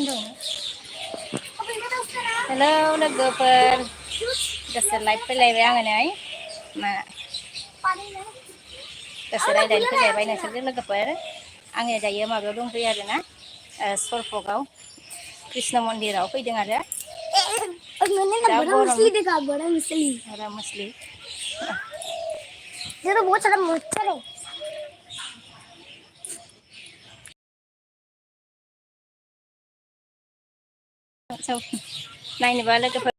सान्दुं हेलौ लोगोफोर दसे लाइभ फैलायबाय आङो नै मा दसे रायज्लायनो फैलायबाय नोंसोरजों लोगोफोर आङो दायो माबायाव दंफैयो आरोना सरफगाव कृष्ण मन्दिराव फैदों आरो दा गरम बड़ा मछली बहुत सारा मच्छर है नायनोबा लोगोफोर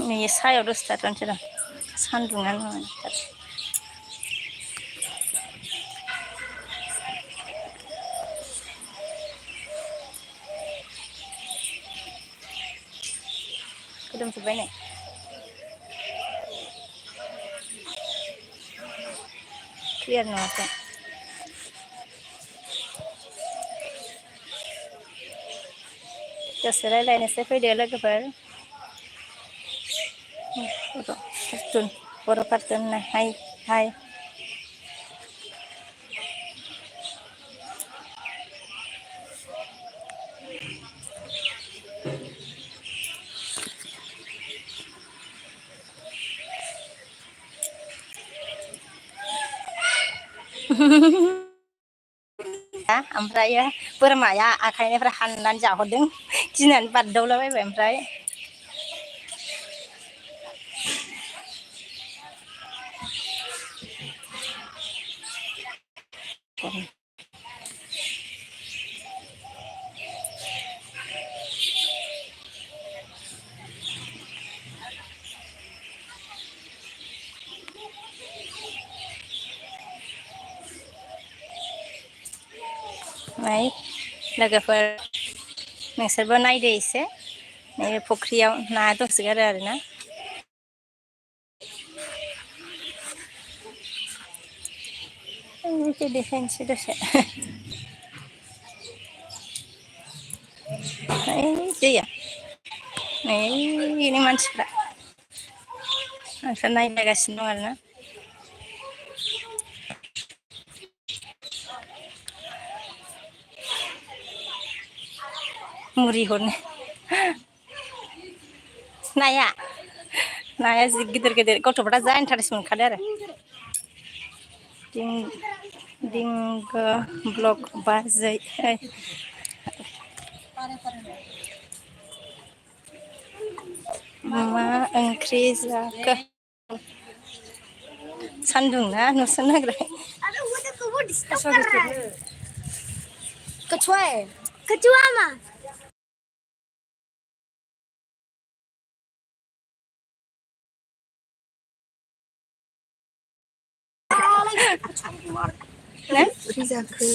नै सायाव दसे थाथ'नोसै र' सान्दुङानो माबाथार खोदोमजोब्बाय नै क्लियार नुवाखै दसे रायज्लायनोसै फैदो लोगोफोर बर' कार्टुन हाय हाय ओमफ्रायो बोरमाया आखाइनिफ्राय हाननानै जाहरदों गिनानै बारदावलाबायबाय ओमफ्राय नै लोगोफोर नोंसोरबो नायदो एसे नैबे फुख्रियाव ना दंसोगारो आरोना देखायनोसै दसे दैया नै बेनि मानसिफ्रा नोंसोर नायलायगासिनो दं आरोना मुरि हरनो नाया जि गिदिर गिदिर गथ'फ्रा जा इन्टारेस्ट मोनखादो आरो दिंग ब्लक बाजै मा ओंख्रि जाखो सान्दुं ना नुनो नागिराखै कछुआ है कछुआ मा ओंख्रि जाखो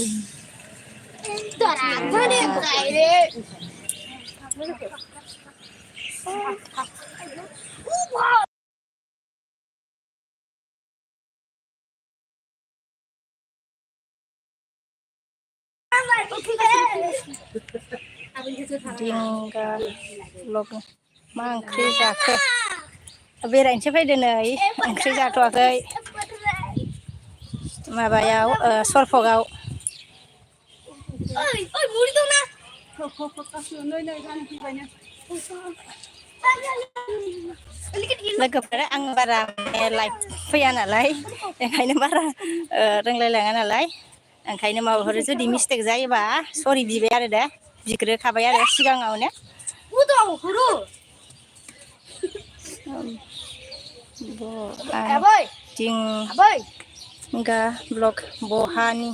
दिंगा ब्लक मा ओंख्रि जाखो बेरायनोसो फैदो नै ओंख्रि जाथ'वाखै माबायाव सरफगाव लोगोफोर आं बारा लाइभ फैया नालाय ओंखायनो बारा रोंलायलाङा नालाय ओंखायनो माबाफोर जुदि मिस्टेक जायोबा सरि बिबाय आरो दे बिग्रोखाबाय आरो सिगाङावनो दिंगा ब्लक बहानि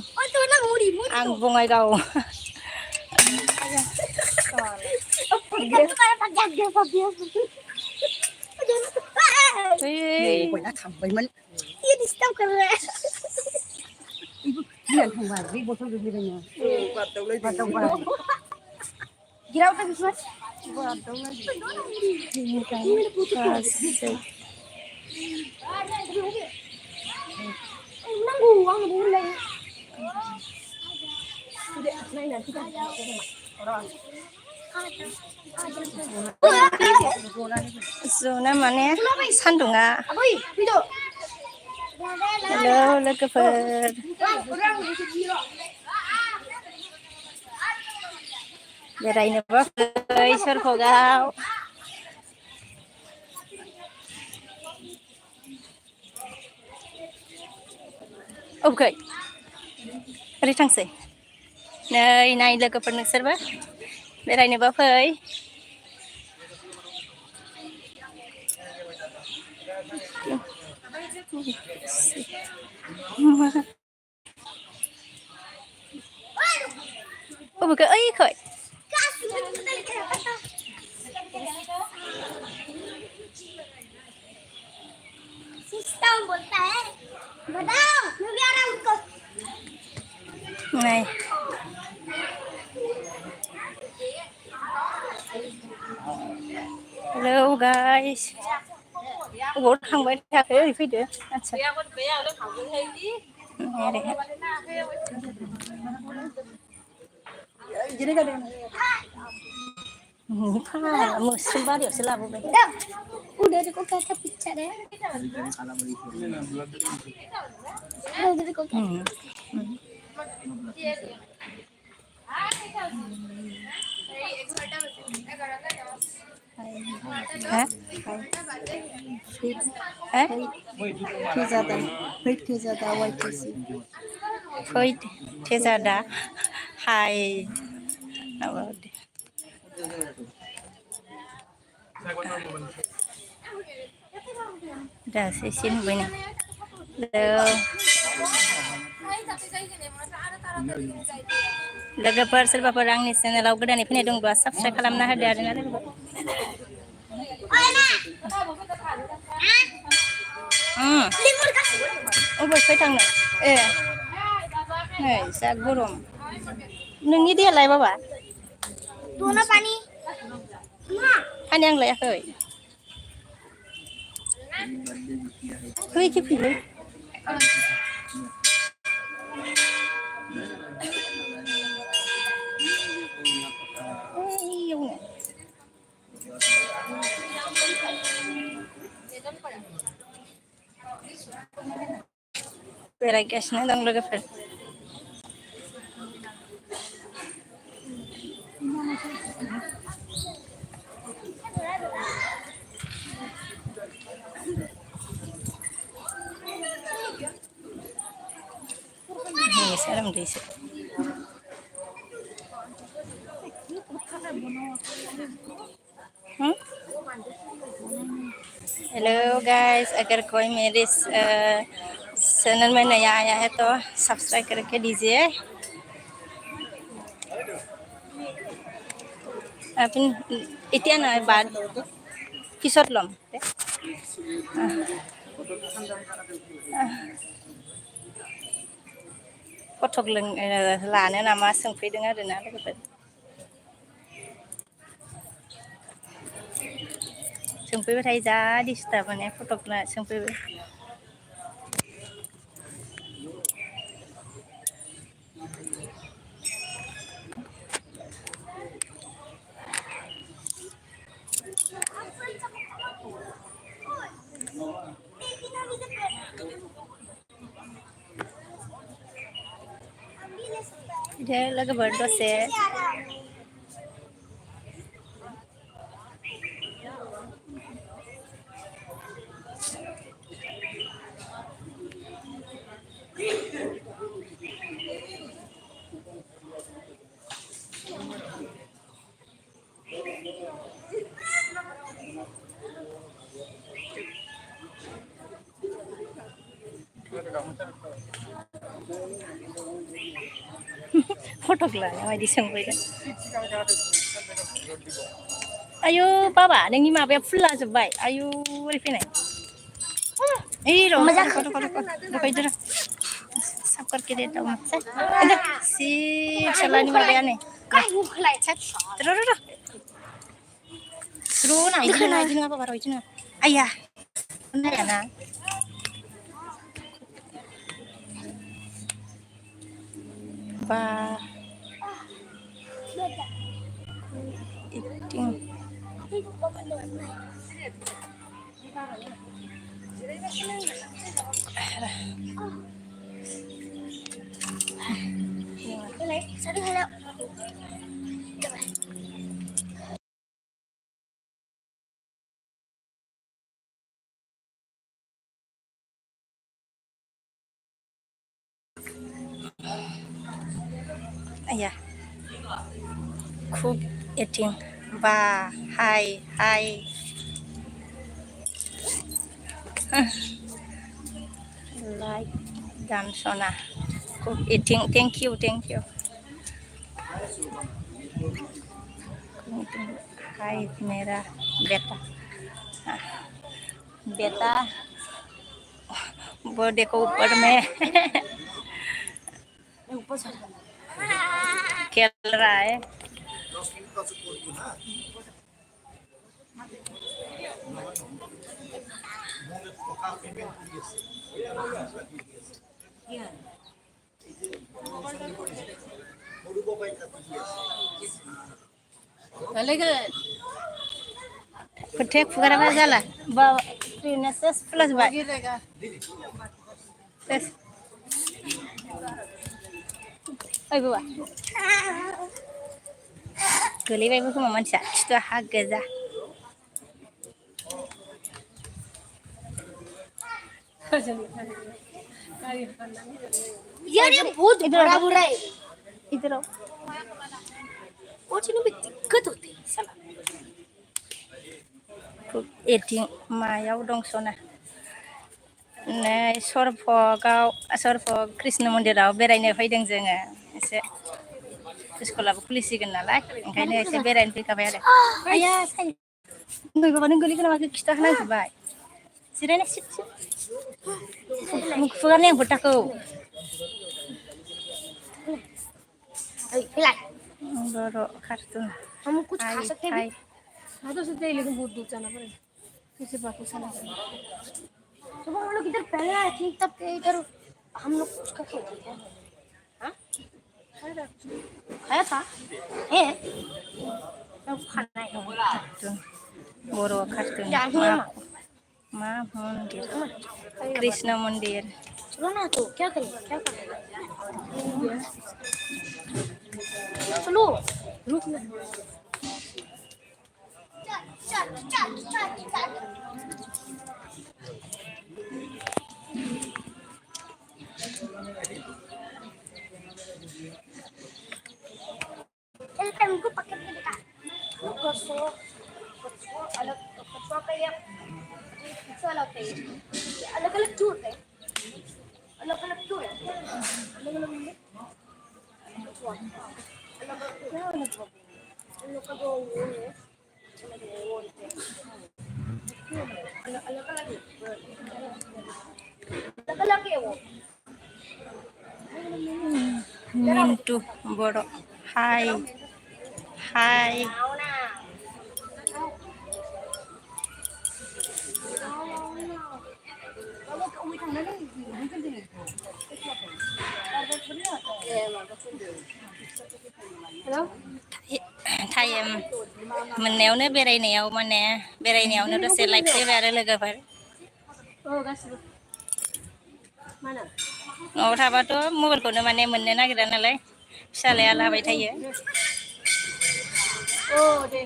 आं बङाइगाव थांबायमोन थांबाय बे बथल गोग्लैबायनो गिरावथ जना माने सान्दुङा Halo logofer. Beरायनो बा फै सरफगाव. अबखै ओरै थांसै. नै नाय लोगोफोर नोंसोरबो बेरायनोबा फै. अबखै ओइखै. सिस्टम बोलता है बताओ मैं भी आ रहा हूँ उसको नहीं हेलो गाइस अबाव थांबाय थाखो ओरै फैदो आच्छा मोस्रोम बारियावसो लाबोबाय udah di kota pizza deh udah di kota Fezada Hai Udah sesin begini लोगोफोर सोरबाफोर आंनि चेनेलाव गोदानै फैनाय दंब्ला साबस्क्राइब खालामना होदो आरोना लोगोफोर अबेनिफ्राय थांनो ए नै जा गरम नोंनि दैयालाय बाबा दना पानि पानि आं लायाखै फै फैलै बेरायगासिनो दं लोगोफोर serem deh sih. Hello guys, अगर कोई मेरे चैनल में नया आया है तो सब्सक्राइब करके दीजिए अपन इतना ना बाद किसर लम फटक लानो नामा सोंफैदों आरोना लोगोफोर सोंफैबाय थायो जा डिस्टार्ब माने फटक सोंफैबाय Dia lagi berdos ya. फटक लानाय बायदि सोंबायदों आयु बाबा नोंनि माबाया फुल्ला जोब्बाय आयु ओरै फैनाय ओइ र' रुको सब करके देता हूँ si चलाने माबाया नै र' ना इदि नङा बाबा र' इदि नङा आया नायाना बा Ayah, cook eating. Ba, hai, hai. Like dan Sona. Cook eating. Thank you, thank you. Hai, merah, beta. बेटा बर्थडे को ऊपर में खेल रहा है कुठे फुगरा झाला प्रिन्सेस प्लस बाय ओइ बाबा गोलैबायबो खोमा मानसिया खिथुआ हा गोजा यार ये बहुत बड़ा बुरा है इधर आओ और चीज़ों में दिक्कत होती है साला एटिं मायाव दं सना नै सरफक कृष्ण मन्दिराव बेरायनो फैदों जोङो एसे स्कुलाबो खुलिसिगोन नालाय ओंखायनो एसे बेरायनो फैखाबाय आरो आया साइ नै बाबा नों गोलैगोन नामा खिथा होनांजोबबाय जिरायना सिट फुगारनाय आं फोथाखौ बर' कार्टुन हम कुछ खा सकते हैं हाय खा तो सकते हैं लेकिन बहुत दूर जाना पड़ेगा किसी बात को समझ सुबह हम लोग इधर पहले आए थे तब के इधर हम लोग उसका खेलते थे हाँ खाया था है खाना है बर' कार्टुन मा मन्दिर कृष्ण मन्दिर चलो ना तो क्या करें क्या करें चलो रुक ना चल हमको पकड़ के दिखा कसो अलग कसो का ये अलग है अलग अलग क्यों होते हैं अलग अलग क्यों है अलग अलग होंगे अलग अलग क्या अलग उन लोग का जो वो है अलग अलग अलग अलग है वो मिन्टु बर' हाय हाय आओ ना हेलो टाइम मोननायावनो बेरायनायाव माने बेरायनायावनो दसे लाइक फैबाय आरो लोगोफोर औ गासिबो मानो न'आव थाबाथ' मबाइलखौनो माने मोननो नागिरा नालाय फिसालाया लाबाय थायो औ दे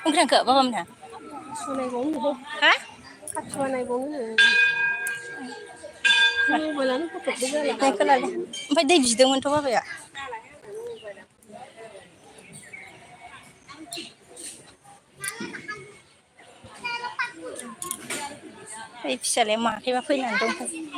ओंख्रिखौ बाबा मोनहा नायबावनो हा खाथिबा नायबावनो मबाइलानो फटकबो जाला ओमफ्राय दै बिदोंमोनथ' बाबाया ओइ फिसालाया माखैबा फैनानै दंफैयो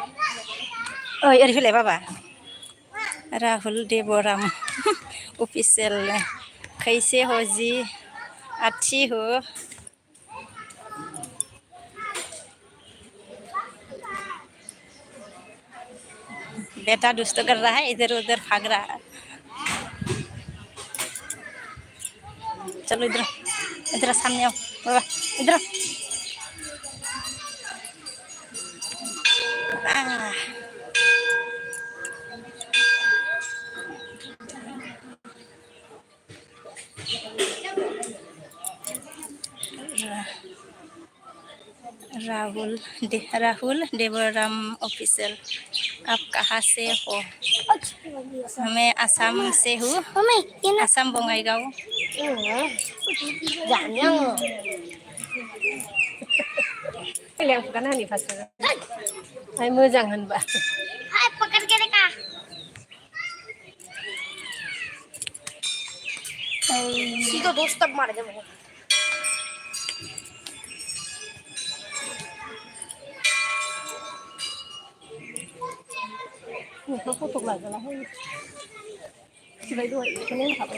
ओइ ओरै फैलाय बाबा राहुल देवराम अफिसियेल कैसे हो जी अच्छी हो बेटा दुष्ट कर रहा है इधर उधर भाग रहा है चलो इधर इधर सामने आओ बाबा इधर राहुल देवराम ऑफिशियल आप कहाँ से हो मैं असम से हूँ Assam Bongaigaon Jangan. Yang bukan hani pasal. Ay mo jangan ba. Hai, pekan kiri kah? सीधा दोस्त तक मार दे मुझे Nó phụ thuộc lại là hơi. Chỉ lấy đuổi cho nên phải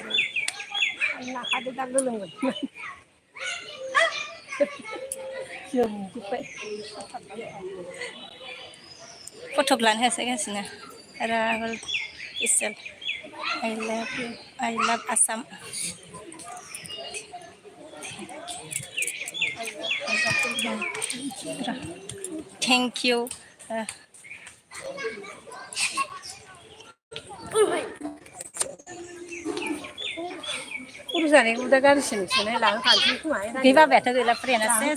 là hai đứa đang lưng rồi. Trường chụp vậy. Photo लान होगासिनो Rahul इसल I love you I love Assam thank you Urusan ini udah garis ini, sini lang kanji kumai. gila betul gila pernah sih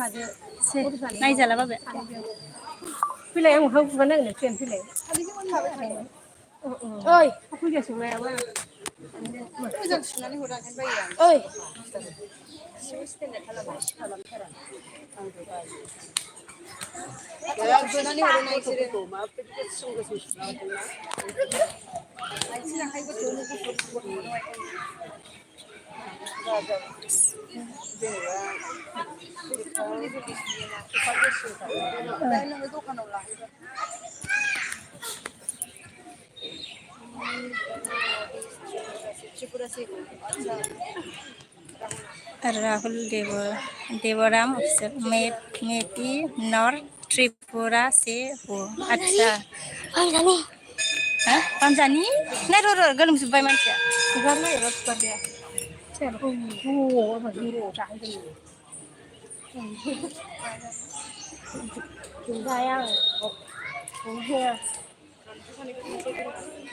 naik jalan apa Pilih yang mau mana ni, pilih. Oi, aku jadi semua apa? Oi. Rahul Devram मैं भी north Tripura से हूँ अच्छा पांजानी नहीं रो गलम सुबाई मानसिया Bukan lah, ya bukan dia. Saya apa hero cahaya ni. Chúng ta yang,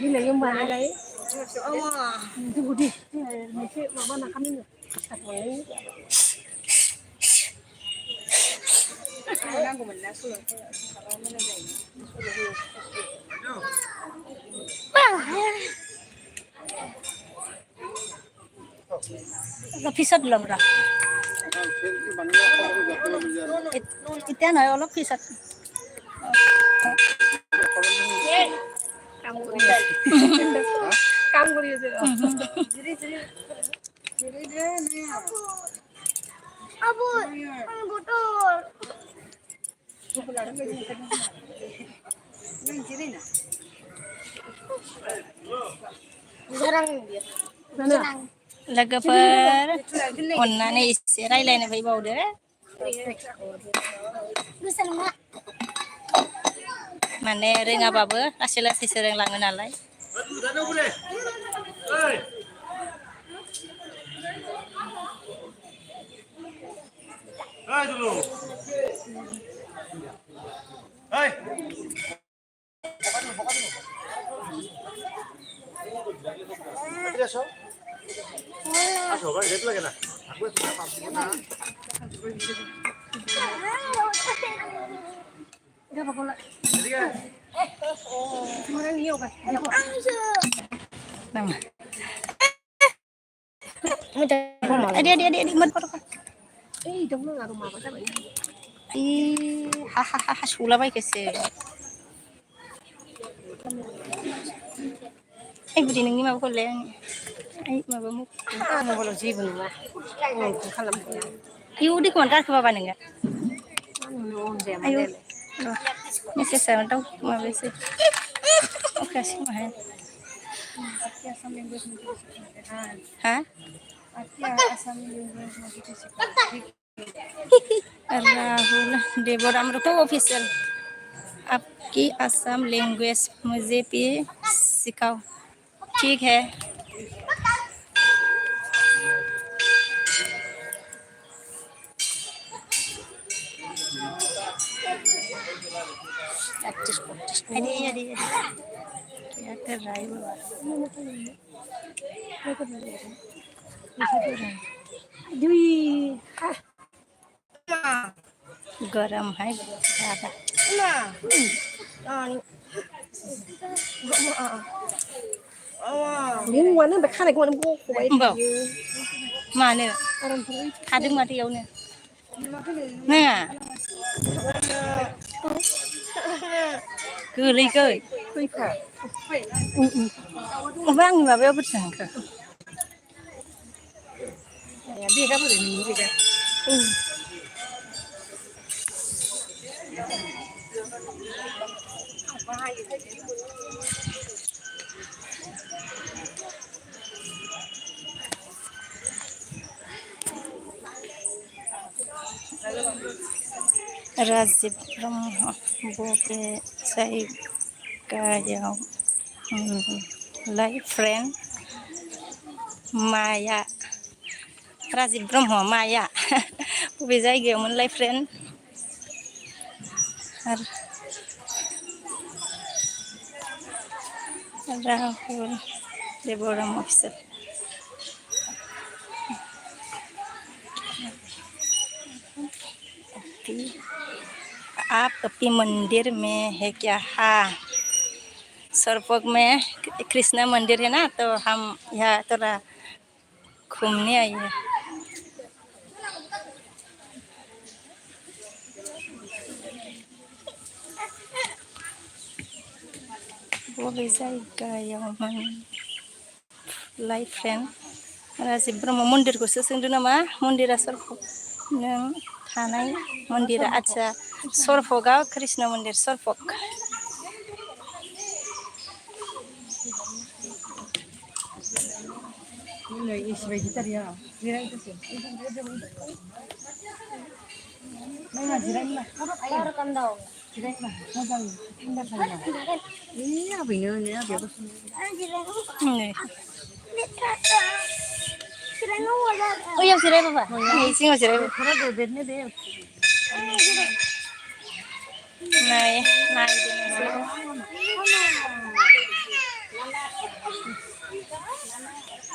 ini yang mana lagi? Itu budi, ini mama nak kami ni. পিছত ল'ম ৰ এতিয়া নহয় অলপ পিছত Kamu boleh je. Abu, botol. Jarang dia. Jarang. लोगोफोर अननानै एसे रायलायनो फैबावदो Bisa nggak? माने रोङाबाबो लासै लासैसो रोंलाङो नालाय Adik mat Jangan nak rumah apa tak hahaha sula baik sih budi nang ni mabuk leng mabuk Ano boleh sih benar. Kalau iu di komentar ke bapa nengga ano dia ayo message दाउ माबासै अखासि माहाय हा Rahul देवरामरुतो official आपकी Assam language मुझे भी सिखाओ ठीक है अरे क्या कर रहा है बाबा गरम है ज़्यादा Nguồn nó khai này nguồn mua khói Bảo mà nè thà đứng mà tiêu nè nè cứ lấy cười Tươi khả vang mà béo bứt sẵn cơ Đi các bạn để nhìn gì kìa Razib Brahma Bobe Sai Kayao Life Friend Maya Razib Brahma Maya Bobe Sai Kayao Life Friend Rahul Deborah Officer आप कपी मंदिर में है क्या हाँ सरपक में कृष्ण मंदिर है ना तो हम यहाँ थोड़ा घूमने आए हैं वो भी जाएगा यहाँ मन लाइफ फ्रेंड राजीव ब्रह्म मंदिर को सोंदों नामा मंदिरा सरपक नों थानाय मंदिरा अच्छा सरपकआ कृष्ण मंदिर सरपक Này इसबायदि तारिया जिरायदोसो नायना जिरायनो Baru kan daw. जिरायनो मोजां थान्दा थान्दा आबैनो नै आबैयाबो नै Sila wala. oh yang sirai apa ini sing sirai थोड़ा दो देरने दे नाय नाय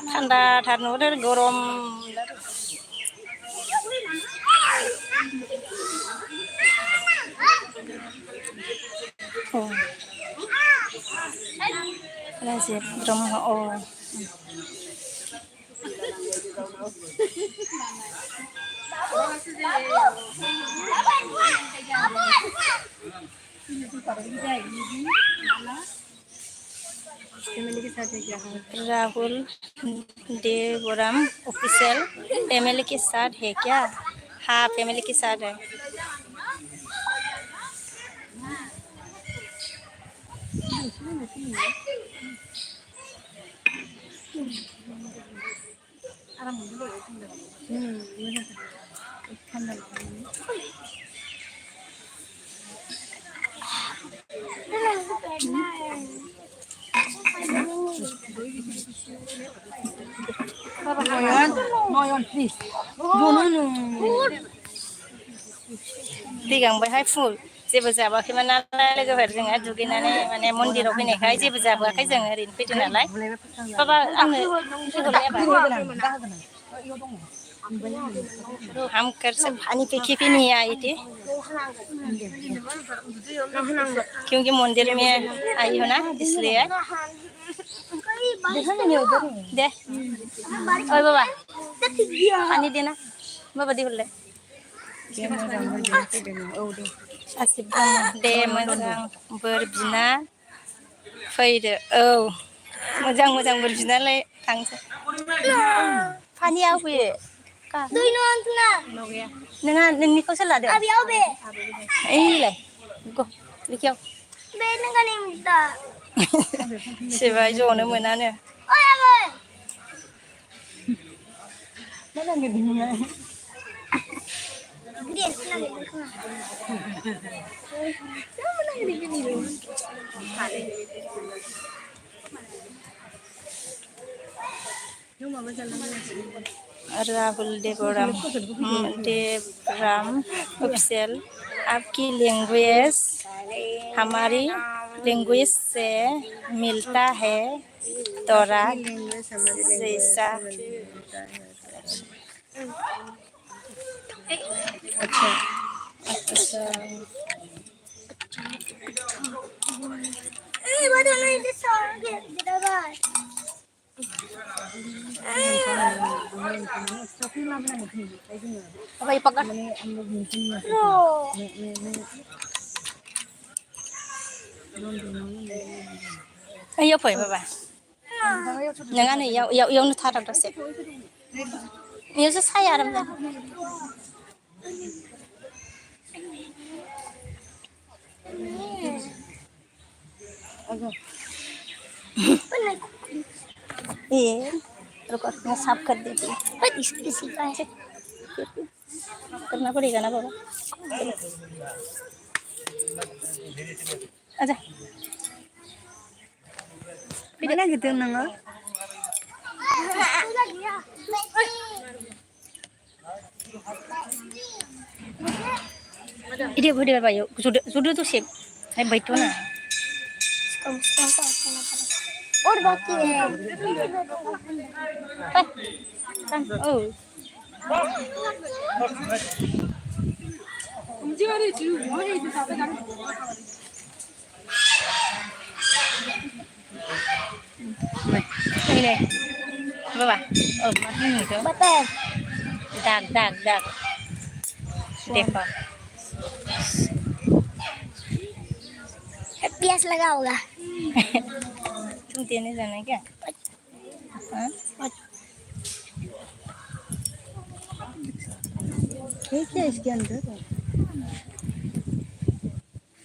ठंडा थार नुदों गरम oh Razib Brahma oh family के साथ है क्या राहुल देवराम ऑफिशियल फैमिली के साथ है क्या हाँ फैमिली के साथ है Noyon please दिगांबायहाय फुल जेबो जाबाखैमोन नालाय लोगोफोरजों दुगैनानै माने मन्दिराव फैनायखाय जेबो जाबोआखै जों ओरैनो फैदों नालाय बाबा आंनो हम कर पानी पे खींच नहीं आई थी क्योंकि मंदिर में आई हो ना इसलिए दे ओए बाबा पानी देना बाबा दी बोले आसिफ दे मोजां बोर बिना फैदो औ मोजां मोजां बोर बिनालाय थांसै पानिया फैयो Tuh ini antuna. नोंहा नोंनिखौ सोर लादो Abi abe. ओइलाय गो लेखायाव बे नोंगा नहीं मिलता सिबाय जनो मोनानो ओए ओए Mana ni dia? dia sila dia kena mana dia ni Rahul Devram official आपकी लैंग्वेज हमारी लैंग्वेज से मिलता है तोरा जैसा अच्छा अच्छा mana ni dia salah dia dah apa ipakan no ayo phơi ba nanga này yêu nó thà đặc sệt yêu rất say à đâm ra ये रुको मैं साफ कर देती हूँ पर किसी का है करना पड़ेगा ना बाबा अच्छा Mana gitu nang? ini video apa yuk sudah tuh sih saya baik tuh nah और बाकी है kan oh ini apa oh masih itu बताए dag देखो प्यास लगा होगा तुम देने जाना है क्या हाँ क्या इसके अंदर?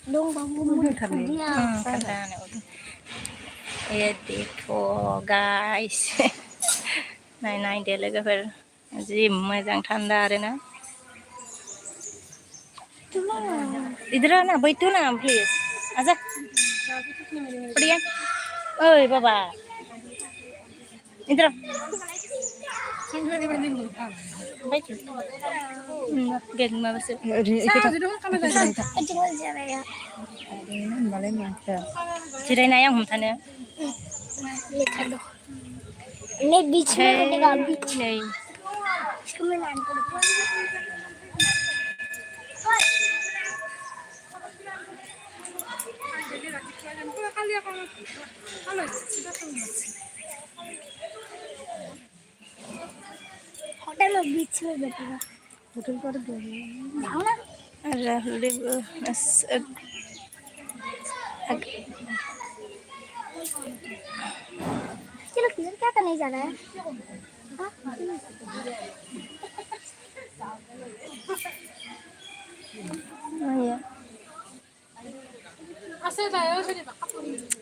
dong kamu dia करना है ये देखो गाइस नाय दे लोगोफोर जि मोजां थान्दा आरोना इधर आ ना बैठो ना प्लीज आजा बढ़िया ओए बाबा इधर बैठ गेट में बस kecil ya Balai macam. जिरायनाय आं हमथानो लिखा दो नहीं बीच में कटेगा बीच नै इसको मैं लाइन कर होटल में बीच में बैठेगा Hotel कर दो. जाओ ना राहुल चलो किधर क्या करने जाना है हाँ?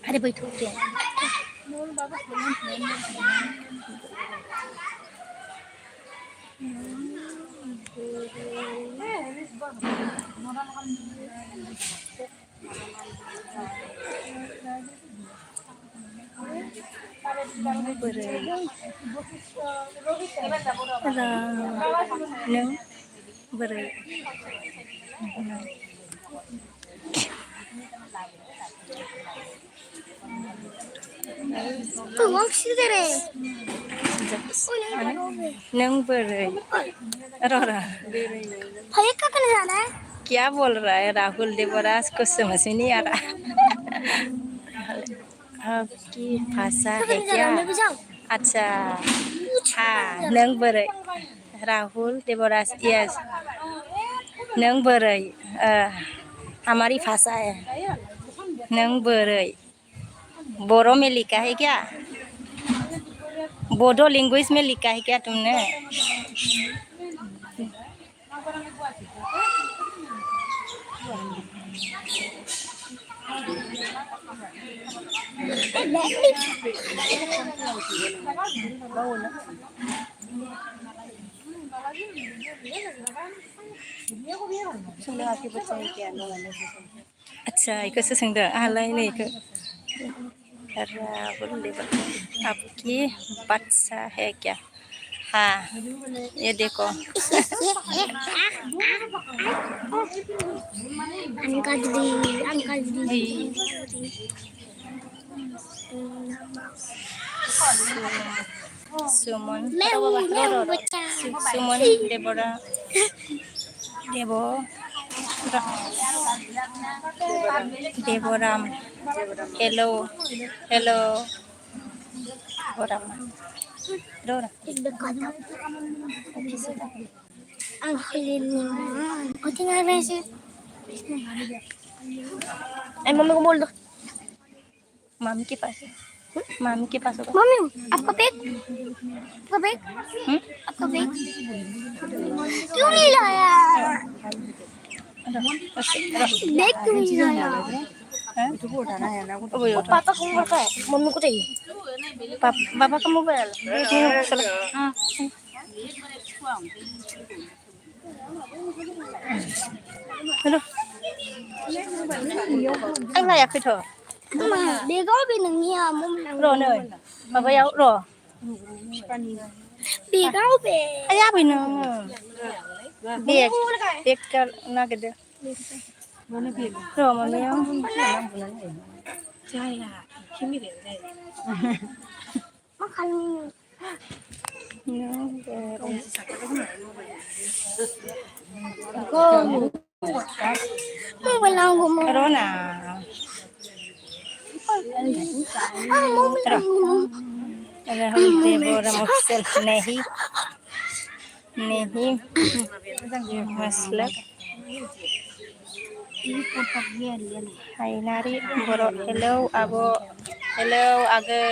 अरे बैठो नों बोरै Tuang sih deh. नों बोरै ररा भैया क्या करने जाना है क्या बोल रहा है राहुल देवराज को समझ में नहीं आ रहा आपकी भाषा है क्या मैं भी जाऊँ अच्छा हाँ नों बोरै राहुल देवराज यस नों बोरै हमारी भाषा है नों बोरै बोरो में लिखा है क्या बोडो लैंग्वेज में लिखा है क्या तुमने Sudah aku percaya kian dengan itu. अच्छा इखौसो सोंदों आंहालाय नै इखौ बोले आपकी बादशाह है क्या हाँ ये देखो Angkat di. सुमन Mau baca. सुमन देबरा देबो Deboram hello hello Deboram Dora. Dekat. Ang halilingan. O, tingnan na siya. Ay, mami ko muldo. मामी के पास मामी के पास होगा मम्मी आपका बैग आपका बैग हम्म? आपका बैग क्यों नहीं लाया बैग क्यों नहीं लाया हैं? वो ये उठा। पापा को का है मम्मी को चाहिए पापा का मोबाइल चलो हाँ hello anh này à khơi thở mà đi có bên đằng nhà mông đằng rồi nơi mà bây giờ rồi đi có về ai áp bình biệt biệt cái na cái đó rồi mà mấy ông mắc khăn cô mông bên lòng của mông đó là mông bên lòng của mông अरे हम देवरा मुफसल नहीं नहीं मसलक हाय नारी बरो hello आबो hello आगै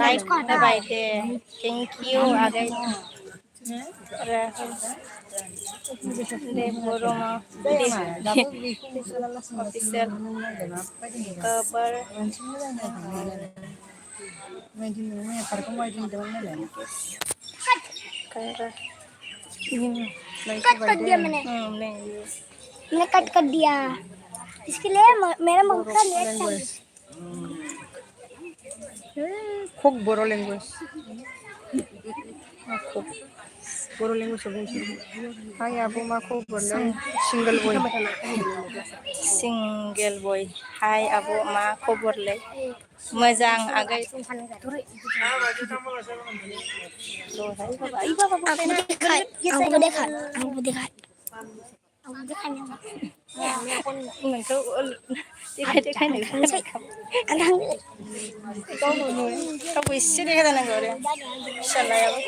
like दबाय दे thank you आगै राहुल देवरमा ऑफिशियल खबर कट कर दिया मैंने मैंने कट कर दिया इसके लिए मेरा ममता लेट था खूब बोरो लैंग्वेज खूब बोरो लैंग्वेज बोलছি हाय आपू मा खूब बोलले सिंगल बय हाय आब' मा खबरलै मोजां आगै हमको देखा नोंखौ देखायनो गावखौ एसे देखायनांगौ आरो फिसालायाबो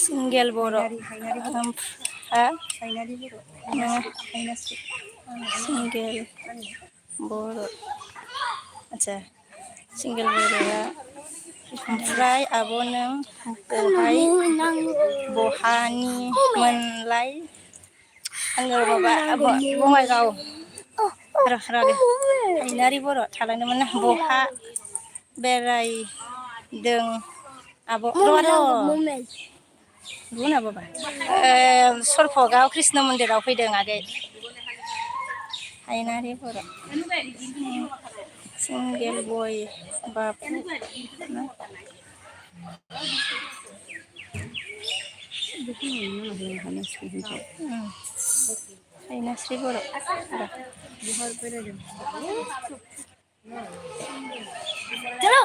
सिंगेल बर' सिंगेल बर' आदसा सिंगेल बर'आ ओमफ्राय आब' नों बहानिमोनलाय आङो माबा बङाइगाव हायनारि बर' थालांदोंमोन ना बहा बेरायदों आब' बुंना बाबा सरफगाव कृष्ण मन्दिराव फैदों आगै हायनारि बर' सिंगेल बय बाबु हायनास्रि बर' चलो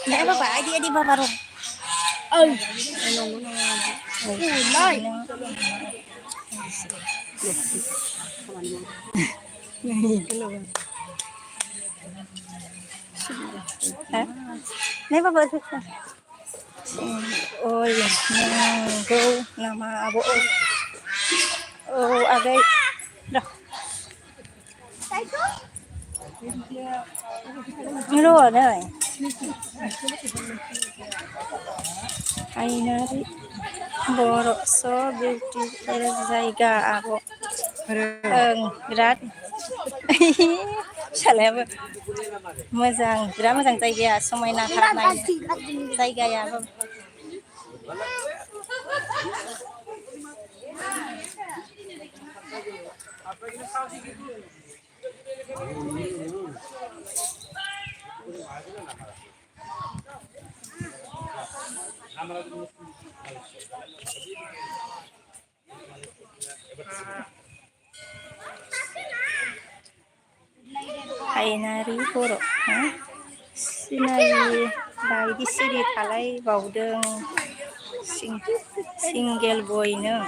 Nè bà đi bà rồi. Nói. Hả? Nè bà thức. Ôi, go nama abo. Oh, agay. Dah. र' नै हायनारि बर' स' बिउटि जायगा आब' ओं बिराद फिसालायाबो मोजां बिराद मोजां जायगाया समायनाथार नायनो जायगायाबो हायनारि बर' सिनायि बायदि सिरि थालायबावदों सिंगेल बय नों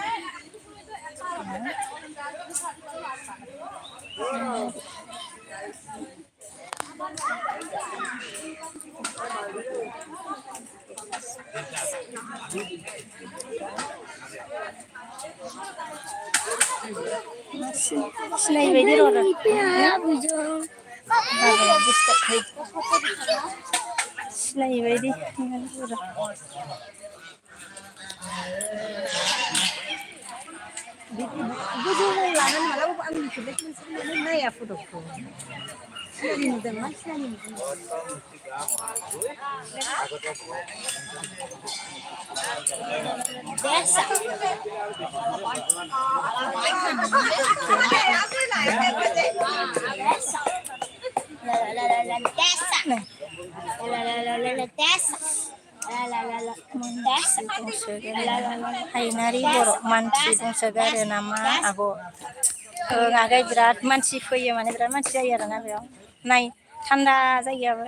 सिनायि बायदि र' सिनायि बायदि गोजौआव लानानै मालाबाबो आंनि खोलाय माने नाया फटकखौ सिनारि नुदों मा सिनारि नुदों हायनारि बर' मानसि दंसोगारो नामा आब' ओं आगै बिराद मानसि फैयो माने बिराद मानसि जायो आरोना बेयाव नाय थान्दा जायगायाबो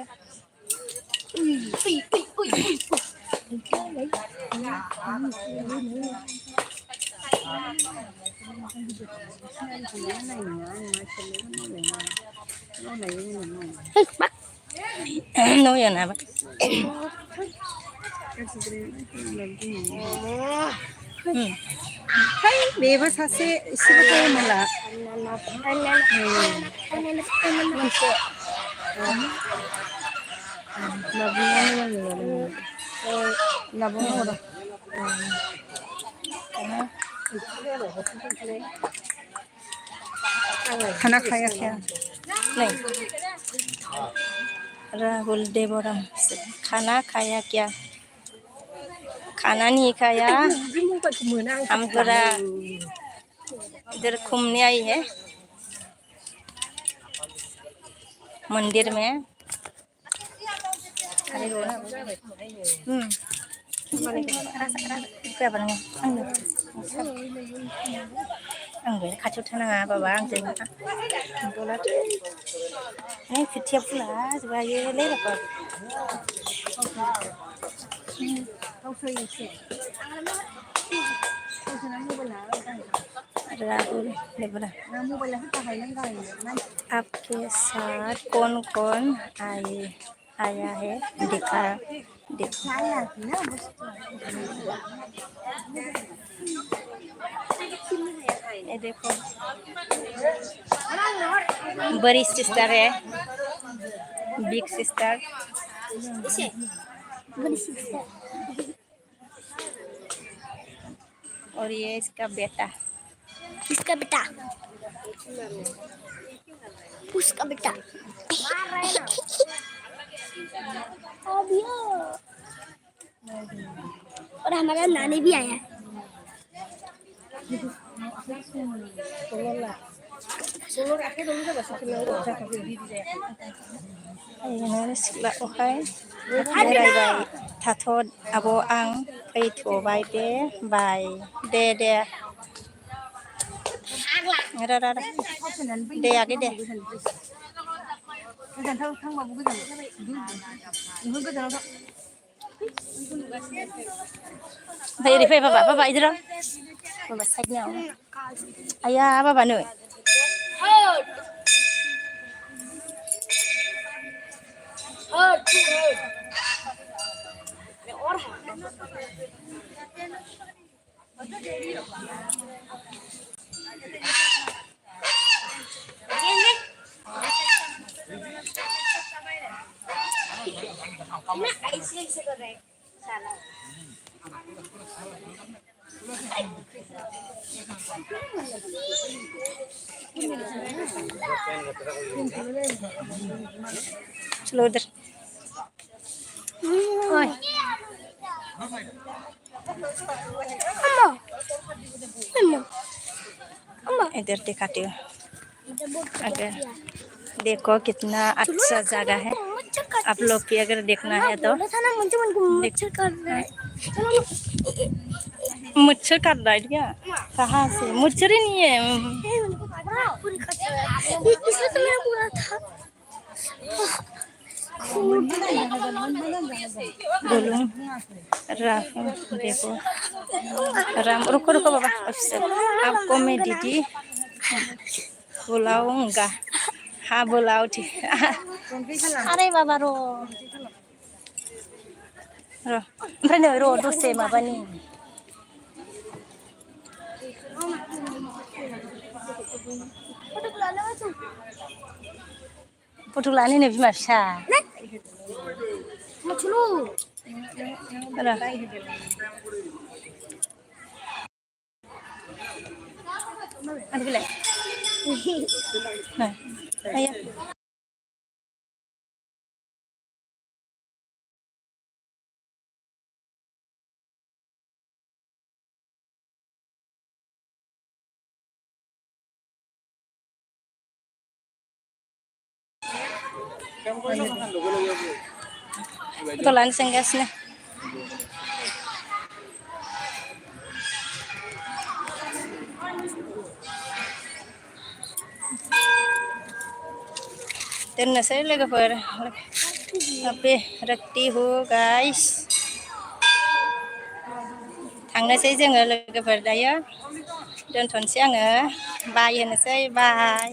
न'या नामा बेबो सासे एसेबो टाइमला खाना खायाखै नहीं राहुल देवराम खाना खाया क्या खाना नहीं खाया हम जरा इधर घूमने आई है मंदिर में आंबो खाथियाव थानाङा बाबा आंजों खोथिया फुला जोबायोलै राहुल आपके साथ कौन कौन आया है दिखा ये देखो बड़ी सिस्टर है बिग सिस्टर और ये इसका बेटा उसका बेटा और हमारा नानी भी आया है सिख्ला अहाय बेरायबाय थाथ' आब' आं फैथ'बाय दे बाय दे दे आगै दे गोजानथाव थांबाबो गोजानाव ओमफ्राय ओरै फै बाबा इधर बाबा साइडनियाव आया बाबानो मैं आइसक्रीम से कर रहे हैं साला चलो उधर ओए इधर दिखाती हूँ अगर देखो कितना अच्छा जगह है आप लोग भी अगर देखना है तो मच्छर काट रहा है मच्छर काट रहा है क्या कहाँ से मच्छर ही नहीं है इसलिए तो मेरा पूरा था बोलूं राम देखो राम रुको रुको बाबा आपको मैं दीदी बुलाऊंगा हाँ बुलाओ ठीक अरे बाबा रो ओमफ्राय नै र' दसे माबानि फट' लानो नो बिमा फिसा र' आरो बिलाय आया फट' लानो सोंगासिनो दोननोसै लोगोफोर अबे रेडि हो गाइस थांनोसै जोङो लोगोफोर दायो दोनथ'नोसै आङो बाय होनोसै बाय